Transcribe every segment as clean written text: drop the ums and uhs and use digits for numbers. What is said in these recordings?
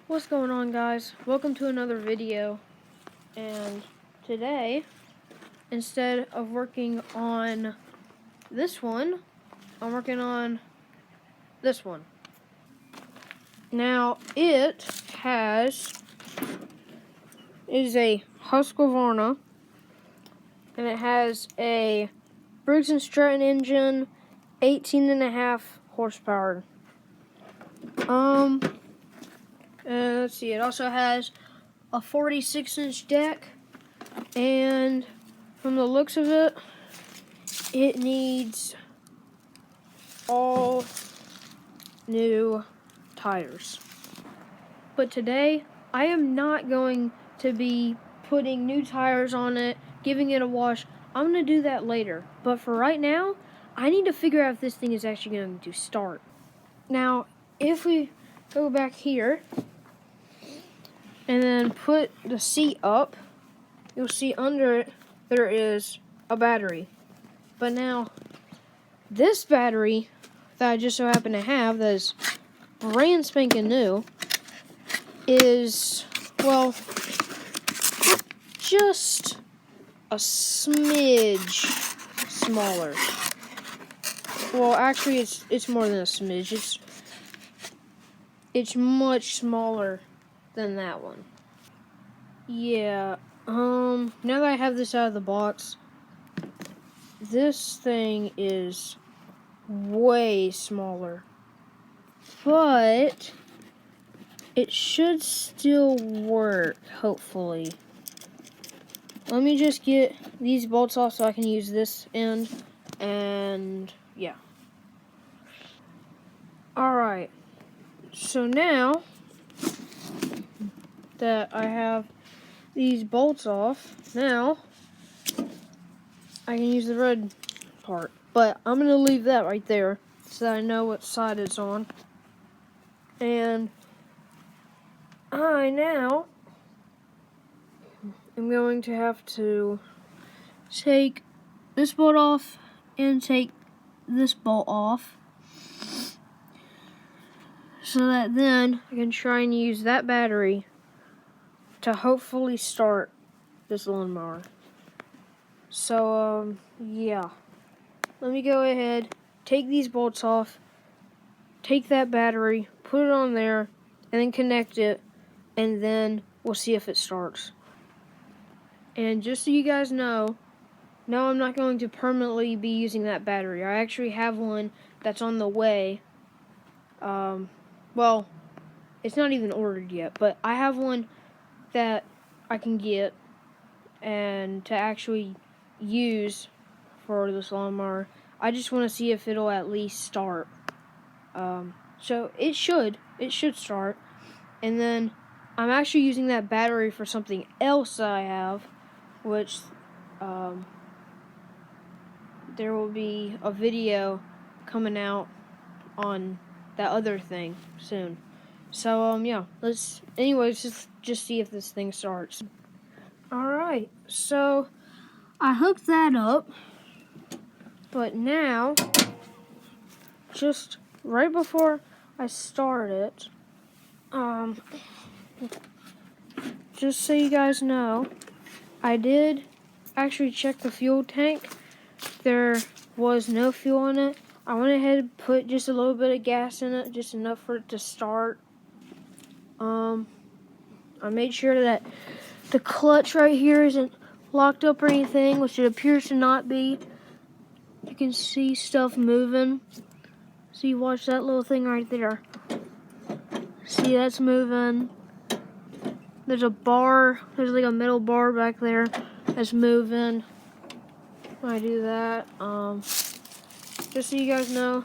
What's going on, guys? Welcome to another video. And today, instead of working on this one, I'm working on this one. Now, it is a Husqvarna, and it has a Briggs & Stratton engine, 18.5 horsepower. And let's see, it also has a 46-inch deck, and from the looks of it, it needs all new tires. But today, I am not going to be putting new tires on it, giving it a wash. I'm going to do that later. But for right now, I need to figure out if this thing is actually going to start. Now, if we go back here and then put the seat up, you'll see under it there is a battery. But now, this battery that I just so happen to have that is brand spanking new is, well, just a smidge smaller. Well, actually, it's more than a smidge. It's much smaller than that one. Yeah. Now that I have this out of the box, this thing is way smaller, but it should still work, hopefully. Let me just get these bolts off so I can use this end, and yeah. Alright, so now that I have these bolts off, now I can use the red part. But I'm going to leave that right there so that I know what side it's on. And I now am going to have to take this bolt off and take this bolt off, so that then I can try and use that battery to hopefully start this lawnmower. So, yeah. Let me go ahead, take these bolts off, take that battery, put it on there, and then connect it, and then we'll see if it starts. And just so you guys know, no, I'm not going to permanently be using that battery. I actually have one that's on the way. Well, it's not even ordered yet, but I have one that I can get and to actually use for this lawnmower. I just want to see if it'll at least start. So it should start. And then I'm actually using that battery for something else that I have, which there will be a video coming out on that other thing soon. So yeah, let's just see if this thing starts. Alright, so I hooked that up, but now, just right before I start it, just so you guys know, I did actually check the fuel tank. There was no fuel in it. I went ahead and put just a little bit of gas in it, just enough for it to start. I made sure that the clutch right here isn't locked up or anything, which it appears to not be. You can see stuff moving. So you watch that little thing right there. See, that's moving. There's a bar, there's like a middle bar back there that's moving when I do that. Just so you guys know,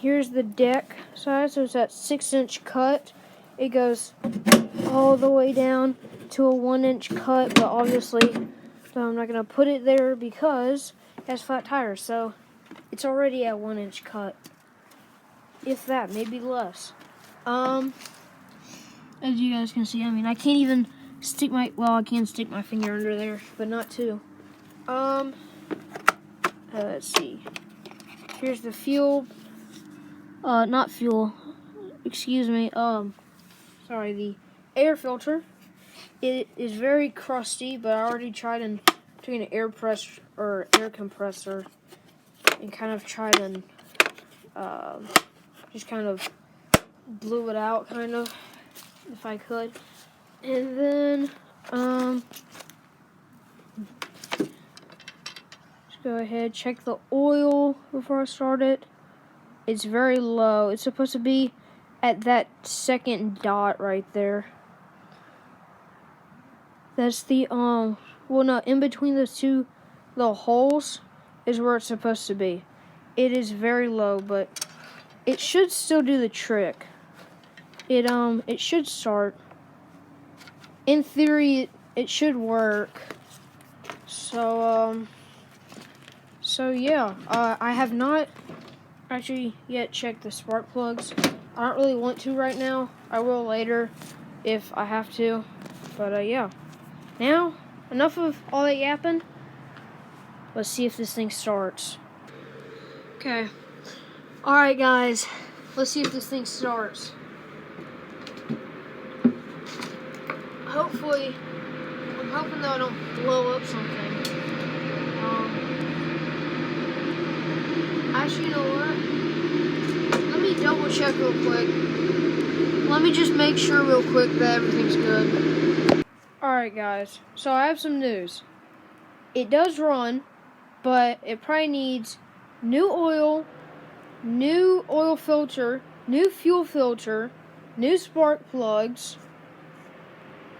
here's the deck size. So it's that 6-inch cut. It goes all the way down to a 1-inch cut, but obviously I'm not going to put it there because it has flat tires, so it's already at 1-inch cut. If that, maybe less. As you guys can see, I mean, I can't even stick I can stick my finger under there, but not two. Let's see. Here's the fuel. Not fuel. Excuse me. the air filter. It is very crusty, but I already tried and took an air compressor and kind of tried and just kind of blew it out, kind of, if I could. And then let's go ahead, check the oil before I start it. It's very low. It's supposed to be at that second dot right there. That's the well, no, in between those two little holes is where it's supposed to be. It is very low, but it should still do the trick. It should start. In theory, it should work. So yeah, I have not actually yet checked the spark plugs. I don't really want to right now. I will later if I have to. But yeah. Now, enough of all that yapping. Let's see if this thing starts. Okay. Alright guys, let's see if this thing starts. Hopefully, I'm hoping that I don't blow up something. Actually, you know what? Let me double check real quick. Let me just make sure real quick that everything's good. Alright guys, so I have some news. It does run, but it probably needs new oil filter, new fuel filter, new spark plugs,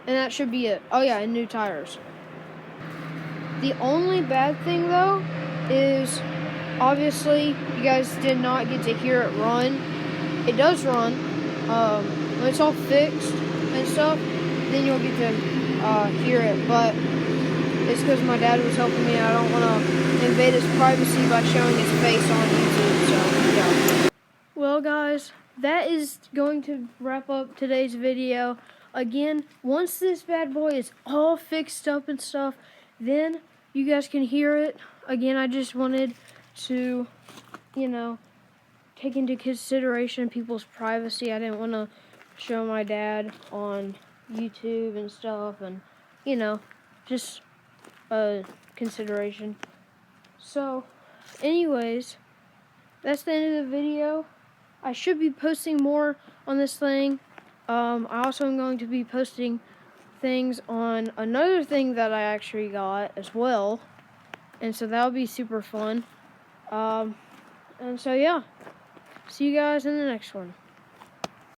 and that should be it. Oh yeah, and new tires. The only bad thing though is obviously you guys did not get to hear it run. It does run. When it's all fixed and stuff, then you'll get to hear it, but it's because my dad was helping me. I don't want to invade his privacy by showing his face on YouTube, so yeah. Well guys, that is going to wrap up today's video. Again, once this bad boy is all fixed up and stuff, then you guys can hear it. Again, I just wanted to, take into consideration people's privacy. I didn't want to show my dad on YouTube and stuff, and just consideration. So anyways, that's the end of the video. I should be posting more on this thing. I also am going to be posting things on another thing that I actually got as well, and so that'll be super fun. And so yeah, see you guys in the next one.